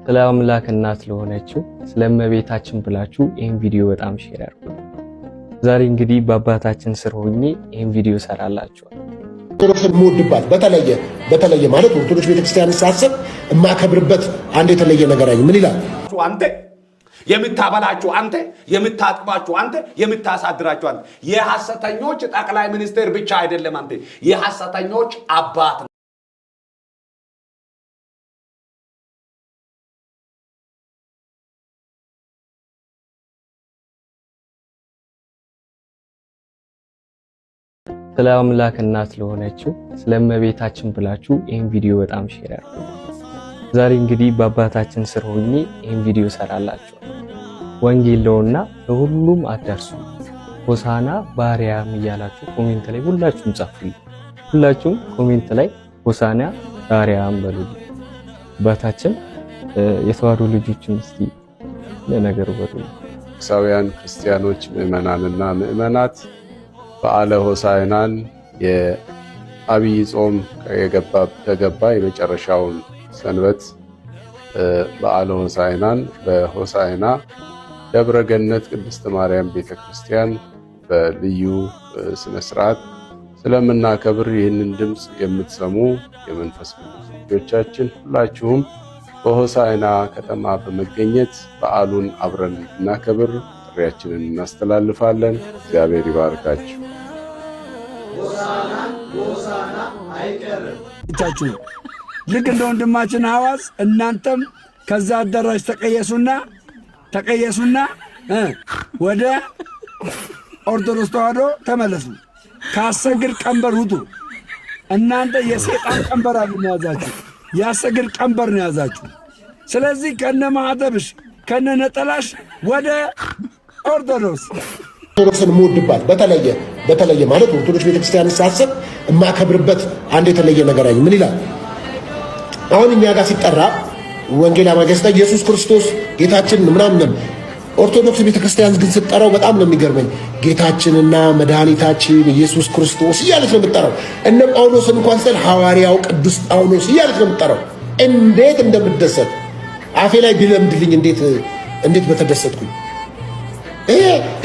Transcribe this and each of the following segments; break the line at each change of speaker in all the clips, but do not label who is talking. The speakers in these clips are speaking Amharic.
ስለ አምላክ እናት ለሆነችው ስለ እመቤታችን ብላችሁ ይሄን ቪዲዮ በጣም ሼር አድርጉ። ዛሬ እንግዲህ በአባታችን ስር ሆኜ ይሄን ቪዲዮ ሰራላችኋል።
ኦርቶዶክስን የምወድባት በተለየ ማለት ኦርቶዶክስ ቤተክርስቲያን ሳስብ የማከብርበት አንድ የተለየ ነገር አይ ምን ይላል?
አንተ የምታበላችሁ አንተ የምታጥባችሁ አንተ የምታሳድራችሁ አንተ የሐሰተኞች ጠቅላይ ሚኒስትር ብቻ አይደለም አንተ የሐሰተኞች አባት ነው።
ስለ አምላክ እናት ለሆነችው ስለ እመቤታችን ብላችሁ ይሄን ቪዲዮ በጣም ሼር አድርጉ። ዛሬ እንግዲህ በአባታችን ስር ሆኜ ይሄን ቪዲዮ ሰራላችኋል። ወንጌል ነውና ለሁሉም አዳርሱ። ሆሳና በአርያም እያላችሁ ኮሜንት ላይ ሁላችሁም ጻፉልኝ። ሁላችሁም ኮሜንት ላይ ሆሳና በአርያም በሉልኝ። አባታችን የተዋሕዶ ልጆችን እስቲ ለነገሩ በሉልኝ።
ሳውያን ክርስቲያኖች ምእመናንና ምእመናት በዓለ ሆሳዕናን የአብይ ጾም ከገባ የመጨረሻውን ሰንበት በዓለ ሆሳዕናን በሆሳዕና ደብረ ገነት ቅድስት ማርያም ቤተክርስቲያን በልዩ ስነ ስርዓት ስለምናከብር ይህንን ድምጽ የምትሰሙ የመንፈስ ቅዱስ ልጆቻችን ሁላችሁም በሆሳዕና ከተማ በመገኘት በዓሉን አብረን እናከብር ጥሪያችንን እናስተላልፋለን። እግዚአብሔር ይባርካችሁ።
ሆሳዕና አይቀርም። ልክ እንደ ወንድማችን ሐዋስ እናንተም ከዛ አዳራሽ ተቀየሱና ወደ ኦርቶዶክስ ተዋሕዶ ተመለሱ። ከአሰግድ ቀንበር ውጡ። እናንተ የሰይጣን ቀንበር ነው ያዛችሁ፣ የአሰግድ ቀንበር ነው ያዛችሁ። ስለዚህ ከነ ማኅተብሽ ከነ ነጠላሽ ወደ ኦርቶዶክስን
የምወድባት በተለየ ማለት ኦርቶዶክስ ቤተክርስቲያን ሳስብ የማከብርበት አንድ የተለየ ነገር አይ ምን ይላል? አሁን እኛ ጋር ሲጠራ ወንጌል አማገስታ ኢየሱስ ክርስቶስ ጌታችን ምናምን፣ ኦርቶዶክስ ቤተክርስቲያን ግን ስትጠራው በጣም ነው የሚገርመኝ። ጌታችንና መድኃኒታችን ኢየሱስ ክርስቶስ እያለች ነው የምትጠራው። እነ ጳውሎስን እንኳን ስለ ሐዋርያው ቅዱስ ጳውሎስ እያለች ነው የምትጠራው። እንዴት እንደምደሰት አፌ ላይ ቢለምድልኝ እንዴት በተደሰትኩኝ።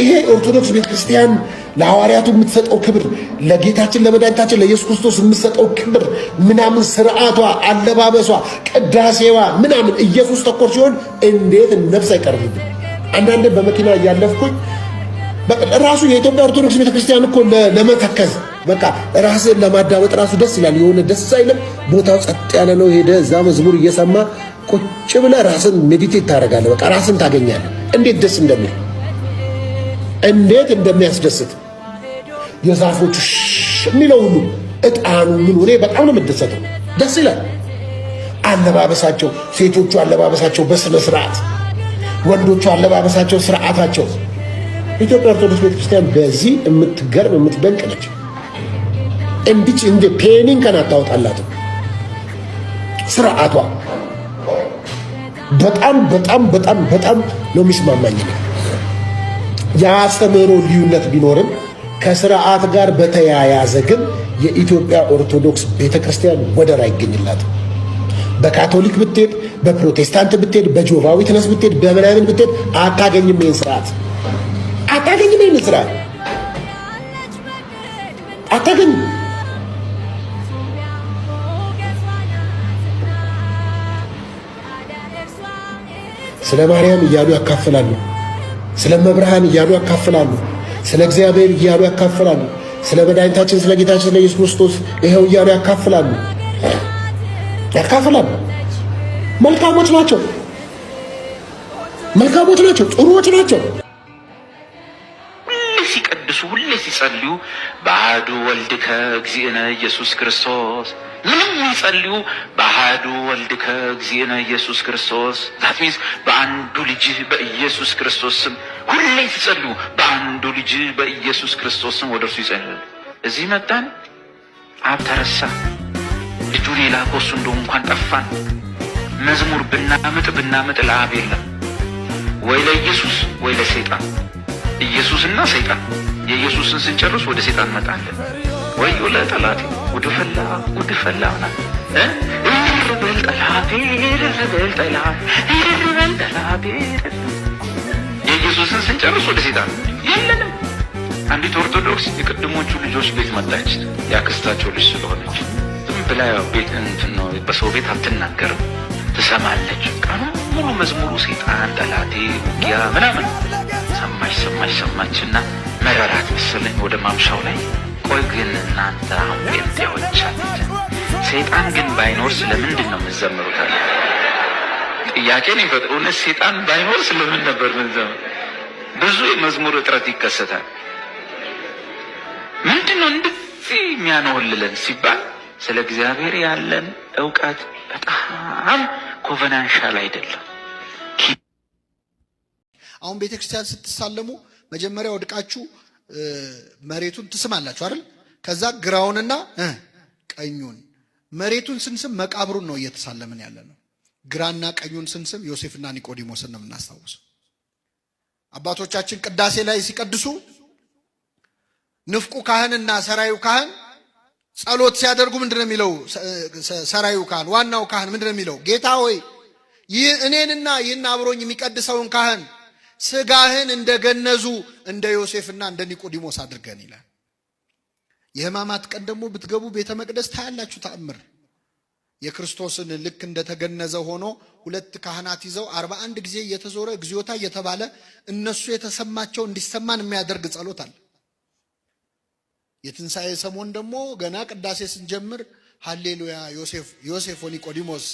ይሄ ኦርቶዶክስ ቤተክርስቲያን ለሐዋርያቱ የምትሰጠው ክብር፣ ለጌታችን ለመድኃኒታችን ለኢየሱስ ክርስቶስ የምትሰጠው ክብር ምናምን፣ ስርዓቷ፣ አለባበሷ፣ ቅዳሴዋ ምናምን ኢየሱስ ተኮር ሲሆን እንዴት ነፍስ አይቀርብም። አንዳንዴ በመኪና እያለፍኩኝ ራሱ የኢትዮጵያ ኦርቶዶክስ ቤተክርስቲያን እኮ ለመተከዝ በቃ ራስን ለማዳመጥ ራሱ ደስ ይላል። የሆነ ደስ አይልም? ቦታው ጸጥ ያለ ነው። ሄደ እዛ መዝሙር እየሰማ ቁጭ ብለህ ራስን ሜዲቴት ታደርጋለህ። በቃ ራስን ታገኛለህ። እንዴት ደስ እንደሚል እንዴት እንደሚያስደስት የዛፎቹ የሚለው ሁሉ እጣኑ ምን ሆነ በጣም ነው የምደሰተው። ደስ ይላል። አለባበሳቸው፣ ሴቶቹ አለባበሳቸው በስነ ስርዓት፣ ወንዶቹ አለባበሳቸው ስርዓታቸው። ኢትዮጵያ ኦርቶዶክስ ቤተክርስቲያን በዚህ የምትገርም የምትደንቅ ነች። እንዲች እንደ ፔኒን ከናታውጣላትም ስርዓቷ በጣም ነው የሚስማማኝ። የአስተምህሮ ልዩነት ቢኖርም ከስርዓት ጋር በተያያዘ ግን የኢትዮጵያ ኦርቶዶክስ ቤተክርስቲያን ወደር አይገኝላትም። በካቶሊክ ብትሄድ፣ በፕሮቴስታንት ብትሄድ፣ በጆቫ ዊትነስ ብትሄድ፣ በምናምን ብትሄድ አታገኝም። ይህን ስርዓት አታገኝም። ይህን ስርዓት አታገኝም። ስለ ማርያም እያሉ ያካፍላሉ። ስለ መብርሃን እያሉ ያካፍላሉ። ስለ እግዚአብሔር እያሉ ያካፍላሉ። ስለ መድኃኒታችን ስለ ጌታችን ስለ ኢየሱስ ክርስቶስ ይሄው እያሉ ያካፍላሉ። መልካሞች ናቸው፣ ጥሩዎች ናቸው።
ሁሌ ሲቀድሱ፣ ሁሌ ሲጸልዩ በአሐዱ ወልድከ እግዚእነ ኢየሱስ ክርስቶስ፣ ምንም ይጸልዩ በአሐዱ ወልድከ እግዚእነ ኢየሱስ ክርስቶስ። ዛት ሚንስ በአንዱ ልጅህ በኢየሱስ ክርስቶስ ስም ሁሌ ሲጸልዩ በአንዱ ልጅህ በኢየሱስ ክርስቶስ ስም ወደ እርሱ ይጸልያሉ። እዚህ መጣን፣ አብ ተረሳ፣ ልጁን የላከው እሱ እንደው እንኳን ጠፋን። መዝሙር ብናምጥ ለአብ የለም ወይ ለኢየሱስ ወይ ለሰይጣን። ኢየሱስና ሰይጣን፣ የኢየሱስን ስንጨርስ ወደ ሰይጣን እንመጣለን። ወይ ለጠላቴ ወደ ፈላ በል ጠላቴ በል ጠላቴ በል ጠላቴ። የኢየሱስን ስንጨርስ ወደ ሴጣን የለንም። አንዲት ኦርቶዶክስ የቅድሞቹ ልጆች ቤት መጣች። ያክስታቸው ልጅ ስለሆነች ዝም ብላ ቤት እንትን ነው፣ በሰው ቤት አትናገርም፣ ትሰማለች። ቀኑ ሙሉ መዝሙሩ ሴጣን፣ ጠላቴ፣ ውጊያ ምናምን ሰማችና መረራት መሰለኝ። ወደ ማምሻው ላይ ቆይ ግን እናንተ አሁን ጴንጤዎች ሴጣን ግን ባይኖር ስለምንድን ነው የምትዘምሩት? አለ። ጥያቄ ነው የፈጠረው። እውነት ሴጣን ባይኖር ስለምን ነበር የምንዘምረው? ብዙ የመዝሙር እጥረት ይከሰታል። ምንድን ነው እንደዚህ የሚያነወልለን ሲባል ስለ እግዚአብሔር ያለን እውቀት በጣም ኮቨናንሻል አይደለም።
አሁን ቤተክርስቲያን ስትሳለሙ መጀመሪያ ወድቃችሁ መሬቱን ትስማላችሁ አይደል? ከዛ ግራውንና ቀኙን። መሬቱን ስንስም መቃብሩን ነው እየተሳለምን ያለ ነው። ግራና ቀኙን ስንስም ዮሴፍና ኒቆዲሞስን ነው የምናስታውሰው። አባቶቻችን ቅዳሴ ላይ ሲቀድሱ ንፍቁ ካህንና ሰራዩ ካህን ጸሎት ሲያደርጉ ምንድነው የሚለው? ሰራዩ ካህን ዋናው ካህን ምንድነው የሚለው? ጌታ ሆይ ይህ እኔንና ይህን አብሮኝ የሚቀድሰውን ካህን ስጋህን እንደገነዙ እንደ ዮሴፍና እንደ ኒቆዲሞስ አድርገን ይላል። የሕማማት ቀን ደግሞ ብትገቡ ቤተ መቅደስ ታያላችሁ ተአምር። የክርስቶስን ልክ እንደተገነዘ ሆኖ ሁለት ካህናት ይዘው 41 ጊዜ እየተዞረ እግዚኦታ እየተባለ እነሱ የተሰማቸው እንዲሰማን የሚያደርግ ጸሎት አለ። የትንሣኤ ሰሞን ደግሞ ገና ቅዳሴ ስንጀምር ሃሌሉያ ዮሴፍ ወኒቆዲሞስ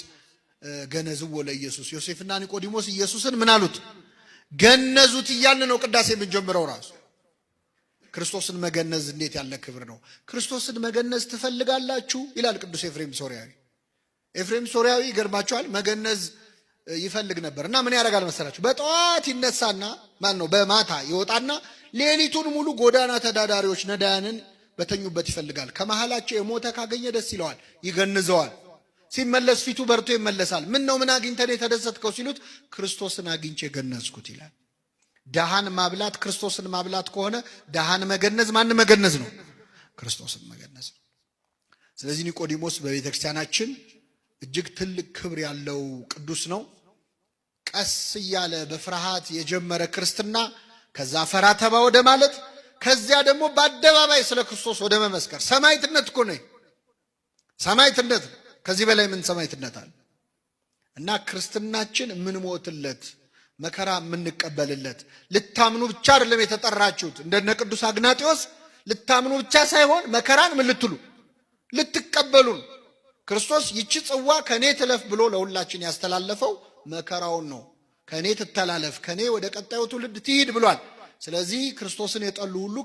ገነዝዎ ለኢየሱስ፣ ዮሴፍና ኒቆዲሞስ ኢየሱስን ምን አሉት? ገነዙት እያልን ነው ቅዳሴ የምንጀምረው። ራሱ ክርስቶስን መገነዝ እንዴት ያለ ክብር ነው! ክርስቶስን መገነዝ ትፈልጋላችሁ ይላል ቅዱስ ኤፍሬም ሶርያዊ። ኤፍሬም ሶርያዊ ይገርማችኋል፣ መገነዝ ይፈልግ ነበር እና ምን ያደርጋል መሰላችሁ? በጠዋት ይነሳና በማታ ይወጣና ሌሊቱን ሙሉ ጎዳና ተዳዳሪዎች ነዳያንን በተኙበት ይፈልጋል። ከመሃላቸው የሞተ ካገኘ ደስ ይለዋል፣ ይገንዘዋል። ሲመለስ ፊቱ በርቶ ይመለሳል። ምን ነው ምን አግኝተን የተደሰትከው ሲሉት ክርስቶስን አግኝቼ ገነዝኩት ይላል። ደሃን ማብላት ክርስቶስን ማብላት ከሆነ ደሃን መገነዝ ማን መገነዝ ነው? ክርስቶስን መገነዝ ነው። ስለዚህ ኒቆዲሞስ በቤተ ክርስቲያናችን እጅግ ትልቅ ክብር ያለው ቅዱስ ነው። ቀስ እያለ በፍርሃት የጀመረ ክርስትና ከዛ ፈራ ተባ ወደ ማለት ከዚያ ደግሞ በአደባባይ ስለ ክርስቶስ ወደ መመስከር ሰማዕትነት እኮ ነው። ሰማዕትነት ከዚህ በላይ ምን ሰማዕትነት አለ? እና ክርስትናችን የምንሞትለት መከራ የምንቀበልለት ልታምኑ ብቻ አይደለም የተጠራችሁት። እንደነ ቅዱስ አግናጢዮስ ልታምኑ ብቻ ሳይሆን መከራን ምን ልትሉ ልትቀበሉ። ክርስቶስ ይቺ ጽዋ ከኔ ትለፍ ብሎ ለሁላችን ያስተላለፈው መከራውን ነው። ከኔ ትተላለፍ፣ ከኔ ወደ ቀጣዩ ትውልድ ትሂድ ብሏል። ስለዚህ ክርስቶስን የጠሉ ሁሉ